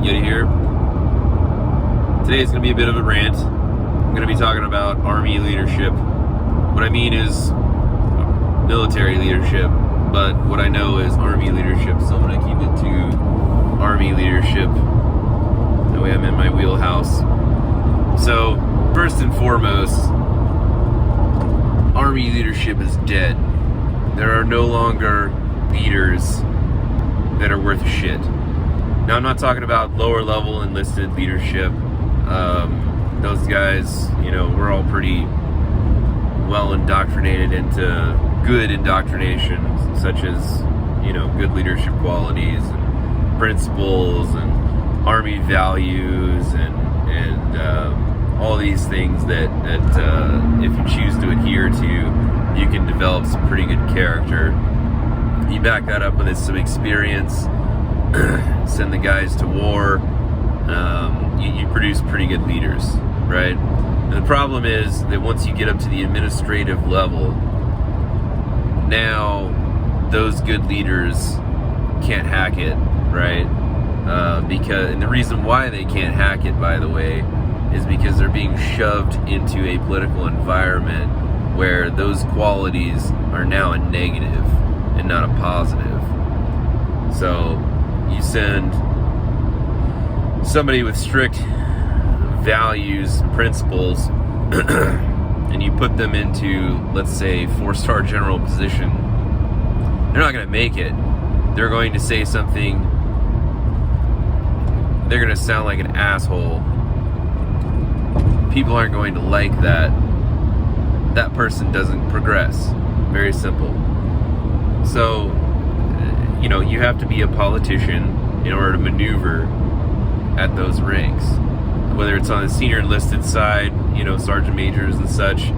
Yeti here. Today is going to be a bit of a rant. I'm going to be talking about Army leadership. What I mean is military leadership, but what I know is Army leadership, so I'm going to keep it to Army leadership. That way I'm in my wheelhouse. So, first and foremost, Army leadership is dead. There are no longer leaders that are worth a shit. Now, I'm not talking about lower level enlisted leadership. Those guys, we're all pretty well indoctrinated into good indoctrination, such as, good leadership qualities and principles and Army values and all these things that if you choose to adhere to, you can develop some pretty good character. You back that up with some experience, send the guys to war, you produce pretty good leaders, right? And the problem is that once you get up to the administrative level, now those good leaders can't hack it, right? And the reason why they can't hack it, by the way, is because they're being shoved into a political environment where those qualities are now a negative and not a positive. So you send somebody with strict values and principles and you put them into, let's say, 4-star general position, they're not going to make it. They're going to say something, they're going to sound like an asshole. People aren't going to like that. That person doesn't progress. Very simple. So, you have to be a politician in order to maneuver at those ranks. Whether it's on the senior enlisted side, sergeant majors and such,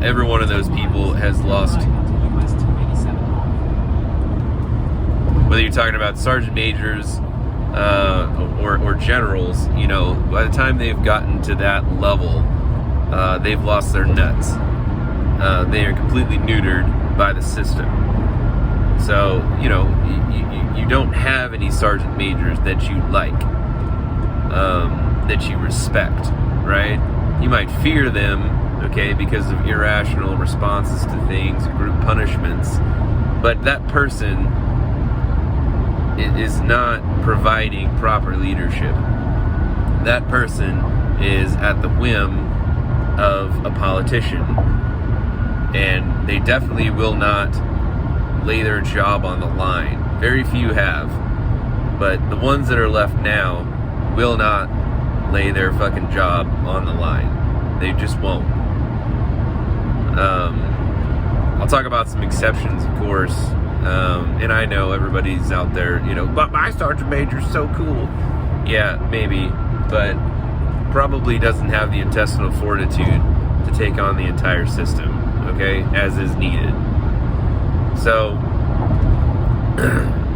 every one of those people has lost. Whether you're talking about sergeant majors or generals, by the time they've gotten to that level, they've lost their nuts. They are completely neutered by the system. So, you don't have any sergeant majors that you like, that you respect, right? You might fear them, okay, because of irrational responses to things, group punishments, but that person is not providing proper leadership. That person is at the whim of a politician, and they definitely will not lay their job on the line. Very few have, but the ones that are left now will not lay their fucking job on the line. They just won't. I'll talk about some exceptions, of course, and I know everybody's out there, but my sergeant major's so cool. Yeah, maybe, but probably doesn't have the intestinal fortitude to take on the entire system, okay, as is needed. So,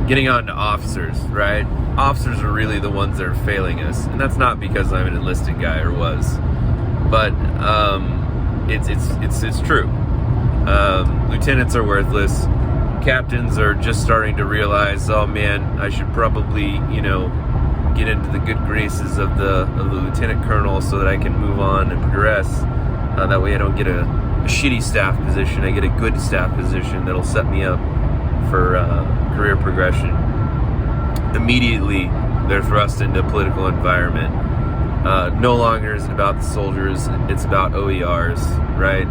getting on to officers, right? Officers are really the ones that are failing us, and that's not because I'm an enlisted guy or was, but it's true. Lieutenants are worthless. Captains are just starting to realize, oh man, I should probably, get into the good graces of the lieutenant colonel so that I can move on and progress. That way I don't get a shitty staff position. I get a good staff position that'll set me up for career progression. Immediately, they're thrust into a political environment. No longer is it about the soldiers, it's about OERs, right?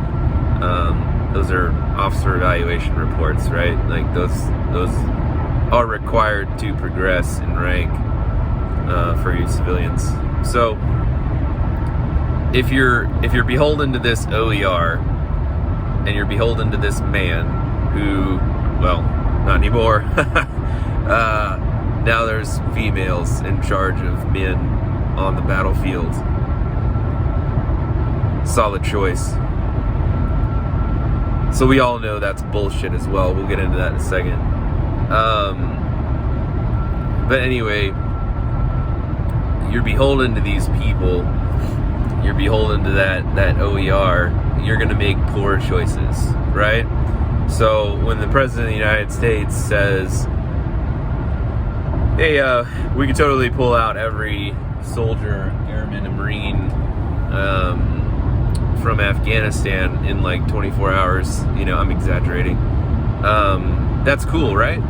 Those are officer evaluation reports, right? Like those are required to progress in rank for you civilians. So if you're beholden to this OER and you're beholden to this man who, well, not anymore. Now there's females in charge of men on the battlefield. Solid choice. So we all know that's bullshit as well. We'll get into that in a second. But anyway, you're beholden to these people. You're beholden to that OER. You're going to make poor choices, right? So when the President of the United States says, Hey, we could totally pull out every soldier, airman, and marine from Afghanistan in like 24 hours. You know, I'm exaggerating. That's cool, right?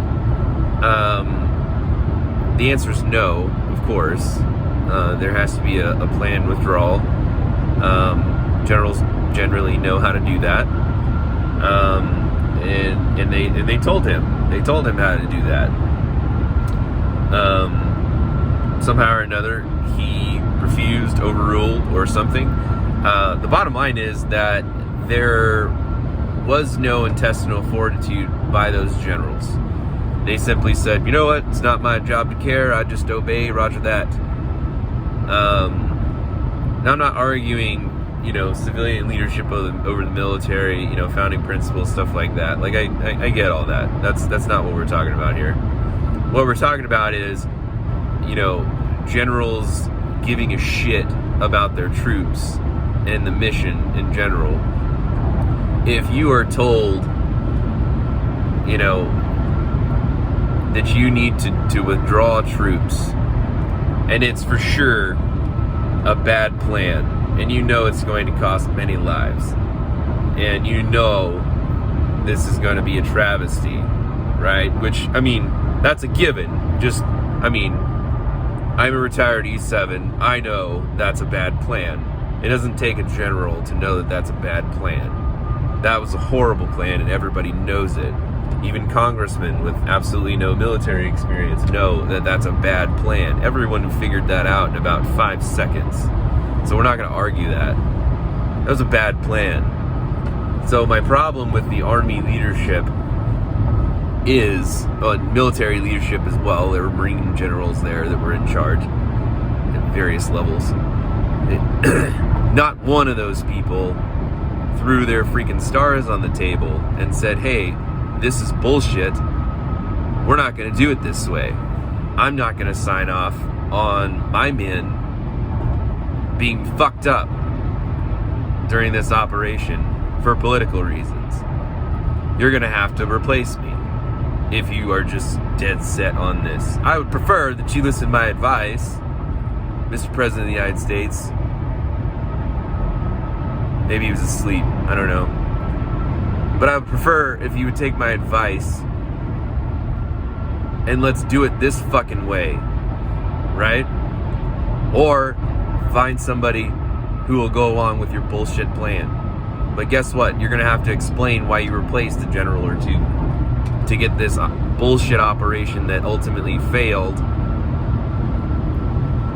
The answer is no, of course. There has to be a planned withdrawal. Generals generally know how to do that. And they told him. They told him how to do that. Somehow or another, he refused, overruled, or something. The bottom line is that there was no intestinal fortitude by those generals. They simply said, you know what, it's not my job to care, I just obey, roger that. Now I'm not arguing, you know, civilian leadership over the military, you know, founding principles, stuff like that. Like, I get all that. That's not what we're talking about here. What we're talking about is, you know, generals giving a shit about their troops and the mission in general. If you are told, you know, that you need to withdraw troops, and it's for sure a bad plan, and you know it's going to cost many lives, and you know this is going to be a travesty, right? Which, I mean, that's a given. Just, I mean, I'm a retired E7. I know that's a bad plan. It doesn't take a general to know that that's a bad plan. That was a horrible plan, and everybody knows it. Even congressmen with absolutely no military experience know that that's a bad plan. Everyone figured that out in about 5 seconds. So we're not going to argue that. That was a bad plan. So my problem with the Army leadership is, military leadership as well. There were Marine generals there that were in charge at various levels. Not one of those people threw their freaking stars on the table and said, hey, this is bullshit. We're not going to do it this way. I'm not going to sign off on my men being fucked up during this operation for political reasons. You're going to have to replace me if you are just dead set on this. I would prefer that you listen to my advice, Mr. President of the United States. Maybe he was asleep. I don't know. But I would prefer if you would take my advice and let's do it this fucking way, right? Or find somebody who will go along with your bullshit plan. But guess what? You're going to have to explain why you replaced a general or two to get this bullshit operation that ultimately failed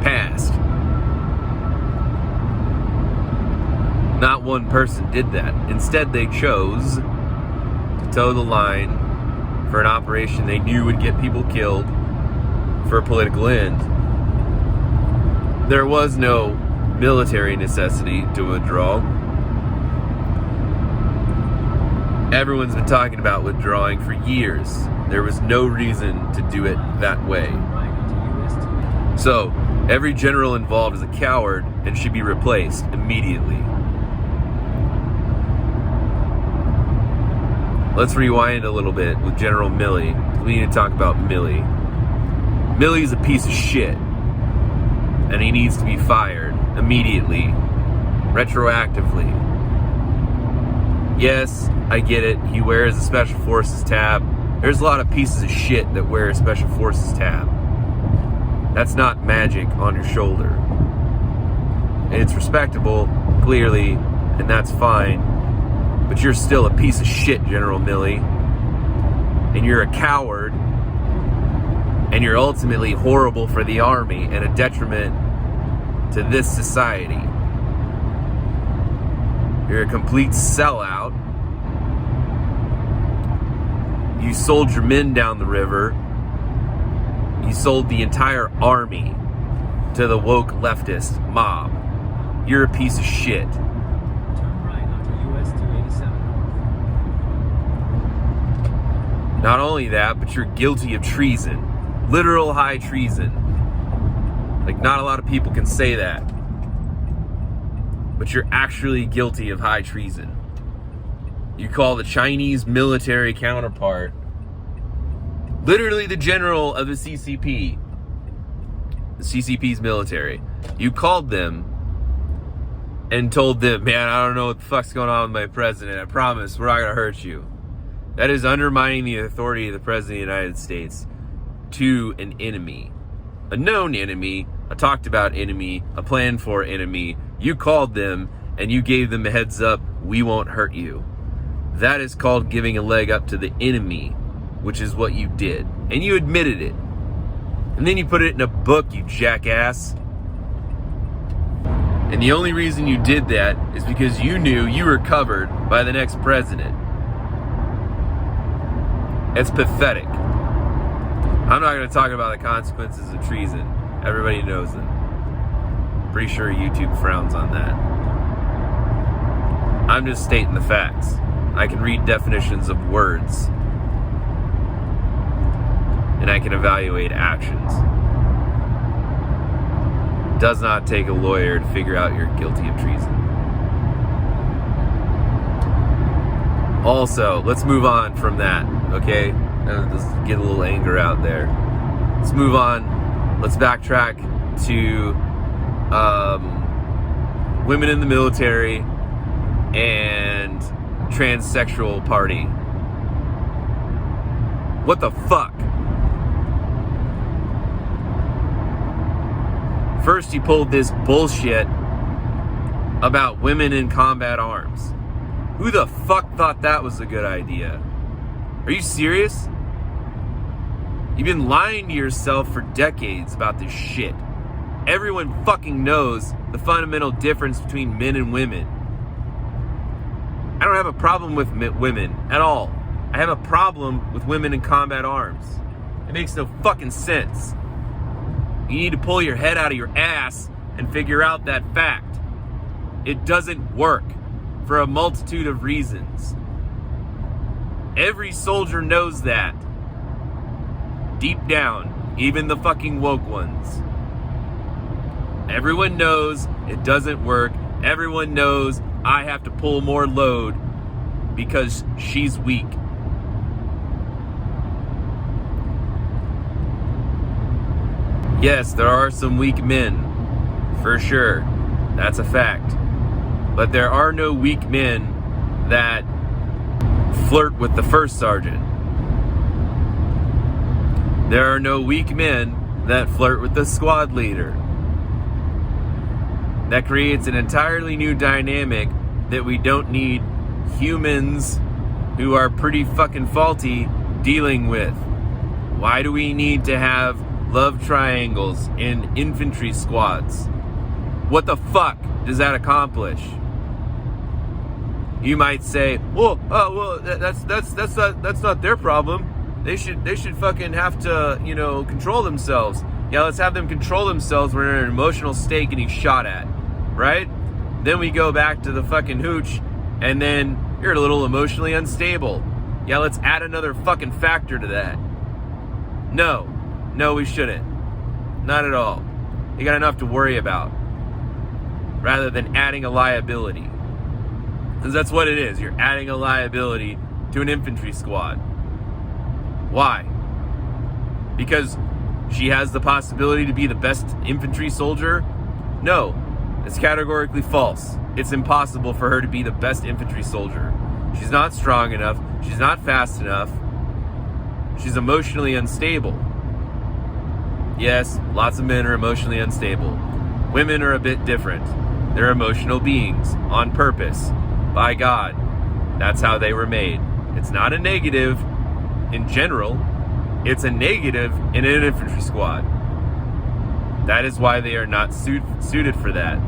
passed. Not one person did that. Instead, they chose to toe the line for an operation they knew would get people killed for a political end. There was no military necessity to withdraw. Everyone's been talking about withdrawing for years. There was no reason to do it that way. So, every general involved is a coward and should be replaced immediately. Let's rewind a little bit with General Milley. We need to talk about Milley. Milley's a piece of shit, and he needs to be fired immediately, retroactively. Yes, I get it. He wears a Special Forces tab. There's a lot of pieces of shit that wear a Special Forces tab. That's not magic on your shoulder. And it's respectable, clearly, and that's fine. But you're still a piece of shit, General Milley. And you're a coward. And you're ultimately horrible for the Army and a detriment to this society. You're a complete sellout. You sold your men down the river. You sold the entire Army to the woke leftist mob. You're a piece of shit. Not only that, but you're guilty of treason. Literal high treason. Like, not a lot of people can say that. But you're actually guilty of high treason. You call the Chinese military counterpart, literally the general of the CCP, the CCP's military. You called them and told them, man, I don't know what the fuck's going on with my president. I promise we're not going to hurt you. That is undermining the authority of the president of the United States to an enemy. A known enemy, a talked about enemy, a planned for enemy. You called them and you gave them a heads up, we won't hurt you. That is called giving a leg up to the enemy, which is what you did. And you admitted it. And then you put it in a book, you jackass. And the only reason you did that is because you knew you were covered by the next president. It's pathetic. I'm not going to talk about the consequences of treason. Everybody knows them. Pretty sure YouTube frowns on that. I'm just stating the facts. I can read definitions of words. And I can evaluate actions. It does not take a lawyer to figure out you're guilty of treason. Also, let's move on from that, okay? Let's get a little anger out there. Let's move on. Let's backtrack to women in the military and transsexual party. What the fuck? First, he pulled this bullshit about women in combat arms. Who the fuck thought that was a good idea? Are you serious? You've been lying to yourself for decades about this shit. Everyone fucking knows the fundamental difference between men and women. I don't have a problem with women at all. I have a problem with women in combat arms. It makes no fucking sense. You need to pull your head out of your ass and figure out that fact. It doesn't work for a multitude of reasons. Every soldier knows that. Deep down, even the fucking woke ones. Everyone knows it doesn't work. Everyone knows I have to pull more load because she's weak. Yes, there are some weak men, for sure. That's a fact. But there are no weak men that flirt with the first sergeant. There are no weak men that flirt with the squad leader. That creates an entirely new dynamic that we don't need humans who are pretty fucking faulty dealing with. Why do we need to have love triangles in infantry squads? What the fuck does that accomplish? You might say, well, that's not their problem. They should fucking have to, control themselves. Yeah, let's have them control themselves when they're in an emotional state getting shot at, right? Then we go back to the fucking hooch, and then you're a little emotionally unstable. Yeah, let's add another fucking factor to that. No, we shouldn't. Not at all. You got enough to worry about, rather than adding a liability. Because that's what it is. You're adding a liability to an infantry squad. Why? Because she has the possibility to be the best infantry soldier? No, it's categorically false. It's impossible for her to be the best infantry soldier. She's not strong enough. She's not fast enough. She's emotionally unstable. Yes, lots of men are emotionally unstable. Women are a bit different. They're emotional beings, on purpose, by God. That's how they were made. It's not a negative in general. It's a negative in an infantry squad. That is why they are not suited for that.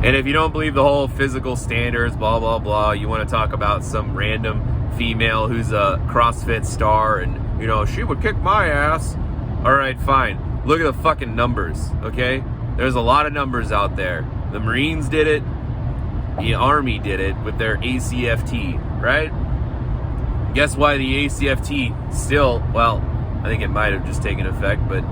And if you don't believe the whole physical standards, blah, blah, blah, you want to talk about some random female who's a CrossFit star and, she would kick my ass. All right, fine. Look at the fucking numbers, okay? There's a lot of numbers out there. The Marines did it. The Army did it with their ACFT, right? Guess why the ACFT still, I think it might have just taken effect, but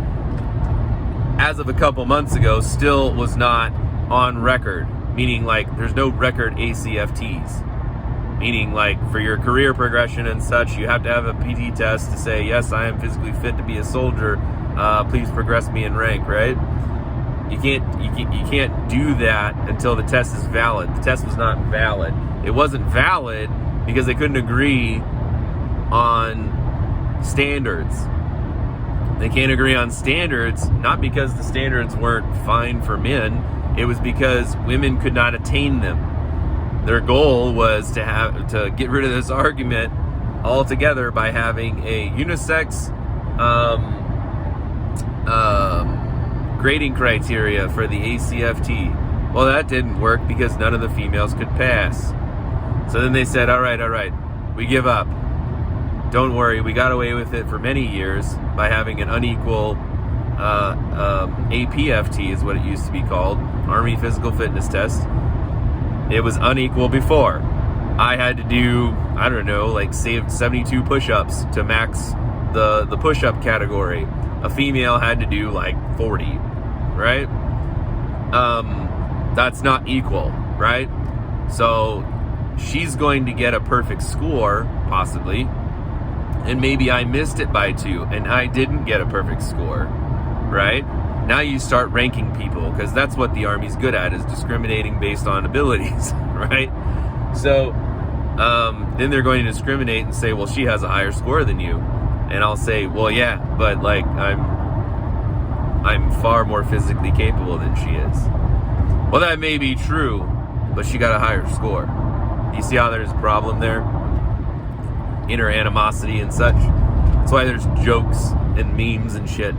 as of a couple months ago, still was not on record, meaning like there's no record ACFTs. meaning like for your career progression and such, you have to have a PT test to say, yes, I am physically fit to be a soldier. Please progress me in rank, right? You can't do that until the test is valid. The test was not valid. It wasn't valid because they couldn't agree on standards. They can't agree on standards, not because the standards weren't fine for men. It was because women could not attain them. Their goal was to get rid of this argument altogether by having a unisex grading criteria for the ACFT. Well, that didn't work because none of the females could pass. So then they said, all right, we give up. Don't worry, we got away with it for many years by having an unequal APFT is what it used to be called, Army Physical Fitness Test. It was unequal before. I had to do, I don't know, like 72 push-ups to max the push-up category. A female had to do like 40, right? That's not equal, right? So she's going to get a perfect score, possibly, and maybe I missed it by 2, and I didn't get a perfect score, right? Now you start ranking people, because that's what the Army's good at, is discriminating based on abilities, right? So then they're going to discriminate and say, well, she has a higher score than you. And I'll say, well, yeah, but like I'm far more physically capable than she is. Well, that may be true, but she got a higher score. You see how there's a problem there? Inner animosity and such. That's why there's jokes and memes and shit.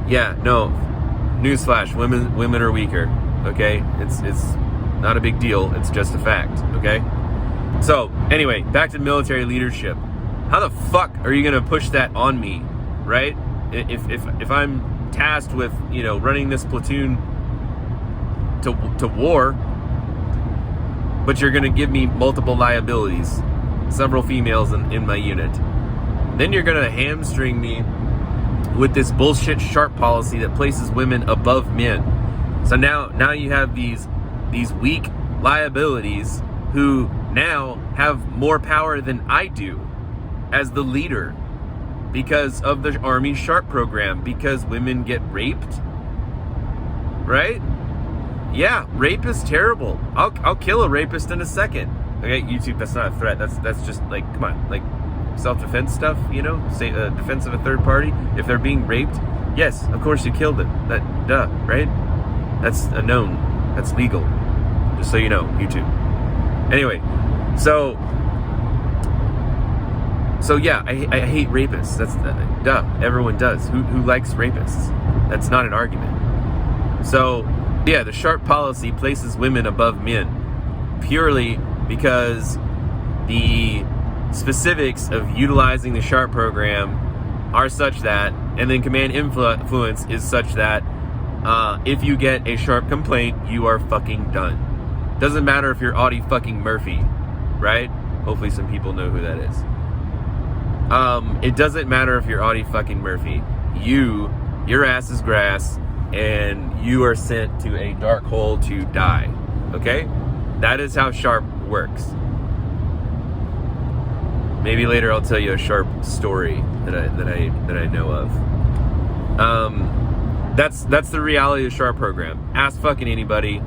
Yeah, no. Newsflash, women are weaker. Okay? It's not a big deal. It's just a fact. Okay? So, anyway, back to military leadership. How the fuck are you gonna push that on me, right? If I'm tasked with, running this platoon to war, but you're gonna give me multiple liabilities, several females in my unit, then you're gonna hamstring me with this bullshit sharp policy that places women above men. So now you have these weak liabilities who now have more power than I do as the leader because of the Army Sharp program, because women get raped, right? Yeah, rape is terrible. I'll kill a rapist in a second. Okay, YouTube, that's not a threat. That's just like, come on, like self-defense stuff, say defense of a third party. If they're being raped, yes, of course you kill them. Duh, right? That's a known. That's legal. Just so you know, YouTube. Anyway, so yeah, I hate rapists. That's duh. Everyone does. Who likes rapists? That's not an argument. So yeah, the sharp policy places women above men purely because the specifics of utilizing the sharp program are such that, and then command influence is such that if you get a sharp complaint, you are fucking done. Doesn't matter if you're Audie fucking Murphy, right? Hopefully some people know who that is. It doesn't matter if you're Audie fucking Murphy. Your ass is grass, and you are sent to a dark hole to die. Okay? That is how sharp works. Maybe later I'll tell you a sharp story that I know of. That's the reality of the sharp program. Ask fucking anybody.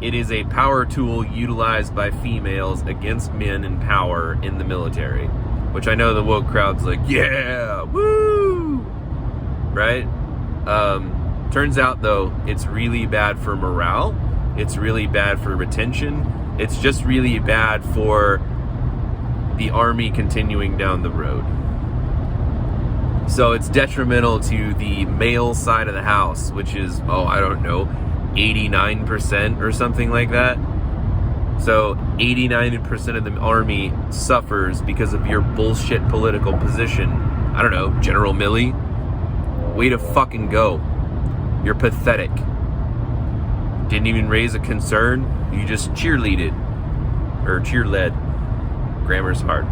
It is a power tool utilized by females against men in power in the military, which I know the woke crowd's like, yeah, woo, right? Turns out though, it's really bad for morale. It's really bad for retention. It's just really bad for the Army continuing down the road. So it's detrimental to the male side of the house, which is, 89% or something like that. So 89% of the Army suffers because of your bullshit political position. I don't know, General Milley. Way to fucking go. You're pathetic. Didn't even raise a concern. You just cheerleaded. Or cheerled. Grammar's hard.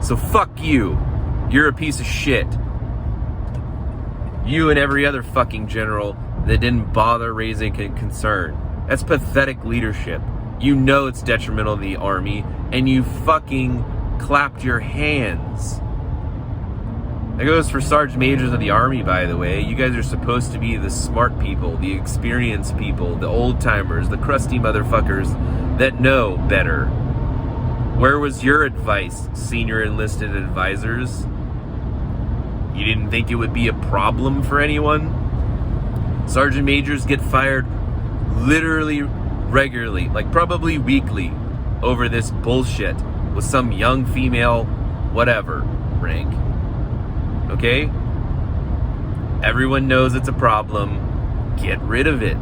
So fuck you. You're a piece of shit. You and every other fucking general that didn't bother raising a concern. That's pathetic leadership. You know it's detrimental to the Army, and you fucking clapped your hands. That goes for Sergeant Majors of the Army, by the way. You guys are supposed to be the smart people, the experienced people, the old-timers, the crusty motherfuckers that know better. Where was your advice, senior enlisted advisors? You didn't think it would be a problem for anyone? Sergeant Majors get fired literally regularly, like probably weekly, over this bullshit with some young female whatever rank. Okay? Everyone knows it's a problem. Get rid of it.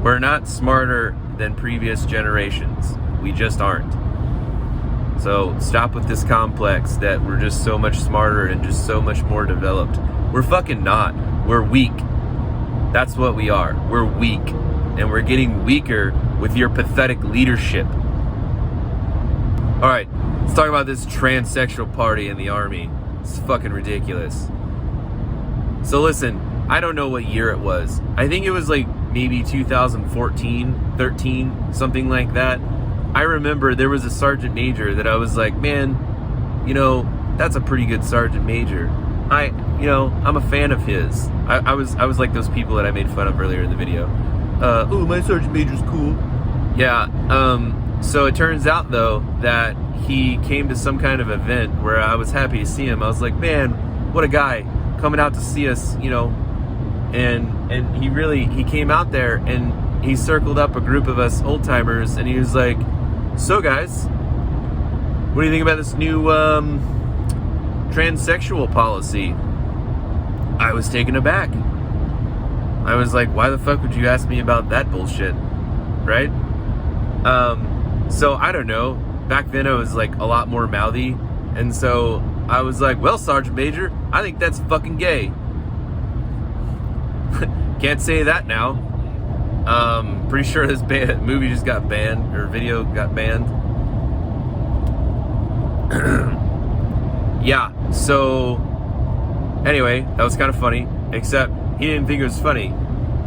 We're not smarter than previous generations. We just aren't. So stop with this complex that we're just so much smarter and just so much more developed. We're fucking not. We're weak. That's what we are. We're weak. And we're getting weaker with your pathetic leadership. Alright, let's talk about this transsexual party in the Army. It's fucking ridiculous. So listen, I don't know what year it was. I think it was like maybe 2014, 13, something like that. I remember there was a sergeant major that I was like, man, you know, that's a pretty good sergeant major. I'm a fan of his. I was like those people that I made fun of earlier in the video. Oh, my sergeant major's cool. Yeah, so it turns out though that he came to some kind of event where I was happy to see him. I was like, man, what a guy coming out to see us, you know. And he came out there and he circled up a group of us old timers and he was like, so guys, what do you think about this new transsexual policy? I was taken aback. I was like, why the fuck would you ask me about that bullshit? Right? So I don't know. Back then I was like a lot more mouthy. And so I was like, well, Sergeant Major, I think that's fucking gay. Can't say that now. Pretty sure this movie just got banned, or video got banned. Yeah, so anyway, that was kind of funny, except he didn't think it was funny.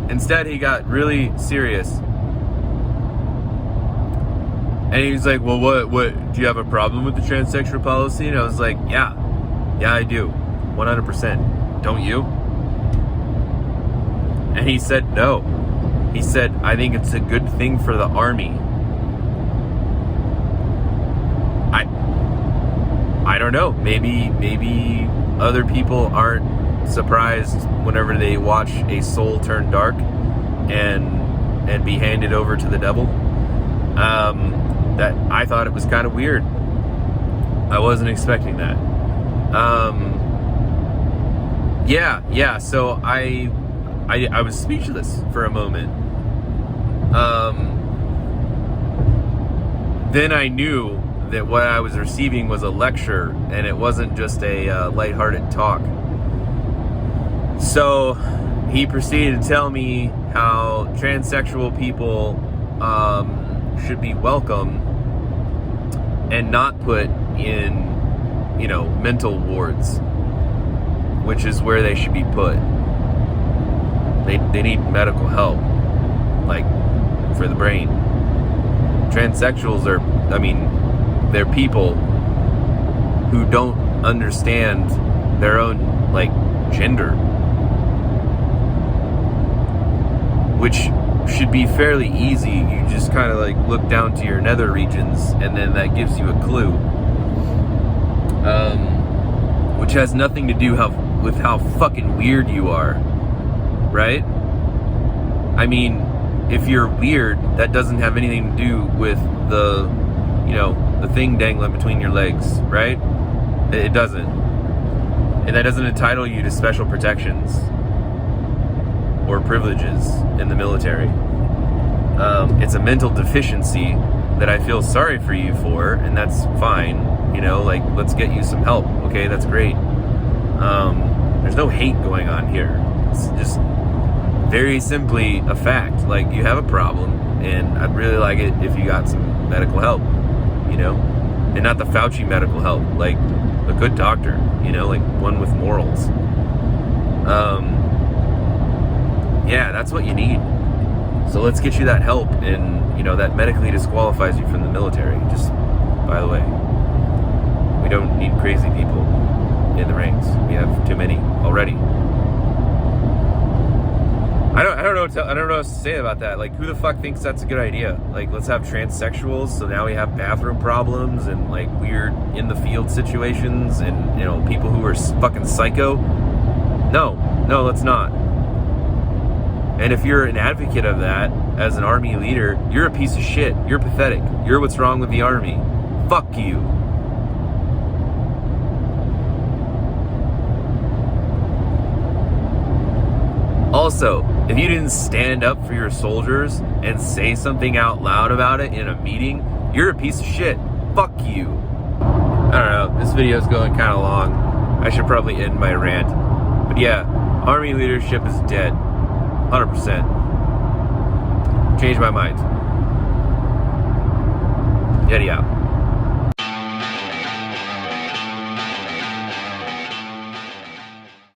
Instead, he got really serious. And he was like, well, what, do you have a problem with the transsexual policy? And I was like, yeah, I do, 100%. Don't you? And he said, no. He said, I think it's a good thing for the Army. I don't know. Maybe other people aren't surprised whenever they watch a soul turn dark and be handed over to the devil. That I thought it was kind of weird. I wasn't expecting that. Yeah. So I was speechless for a moment. Then I knew that what I was receiving was a lecture and it wasn't just a lighthearted talk. So he proceeded to tell me how transsexual people should be welcome and not put in, mental wards, which is where they should be put. They need medical help, like for the brain. Transsexuals they're people who don't understand their own, gender. Which should be fairly easy. You just kind of look down to your nether regions and then that gives you a clue. Which has nothing to do with how fucking weird you are. Right? If you're weird, that doesn't have anything to do with the thing dangling between your legs, right? It doesn't. And that doesn't entitle you to special protections or privileges in the military. It's a mental deficiency that I feel sorry for you for, and that's fine. Let's get you some help, okay? That's great. There's no hate going on here. It's just very simply a fact. You have a problem, and I'd really like it if you got some medical help, and not the Fauci medical help, a good doctor, one with morals. Yeah, that's what you need. So let's get you that help, and, you know, that medically disqualifies you from the military. Just, by the way, we don't need crazy people in the ranks. We have too many already. I don't know what to say about that. Like, who the fuck thinks that's a good idea? Like, let's have transsexuals, so now we have bathroom problems and, like, weird in the field situations and, you know, people who are fucking psycho. No, let's not. And if you're an advocate of that as an army leader, you're a piece of shit. You're pathetic. You're what's wrong with the army. Fuck you. Also, if you didn't stand up for your soldiers and say something out loud about it in a meeting, you're a piece of shit. Fuck you. I don't know, this video's going kind of long. I should probably end my rant. But yeah, army leadership is dead. 100%. Changed my mind. Yeti out.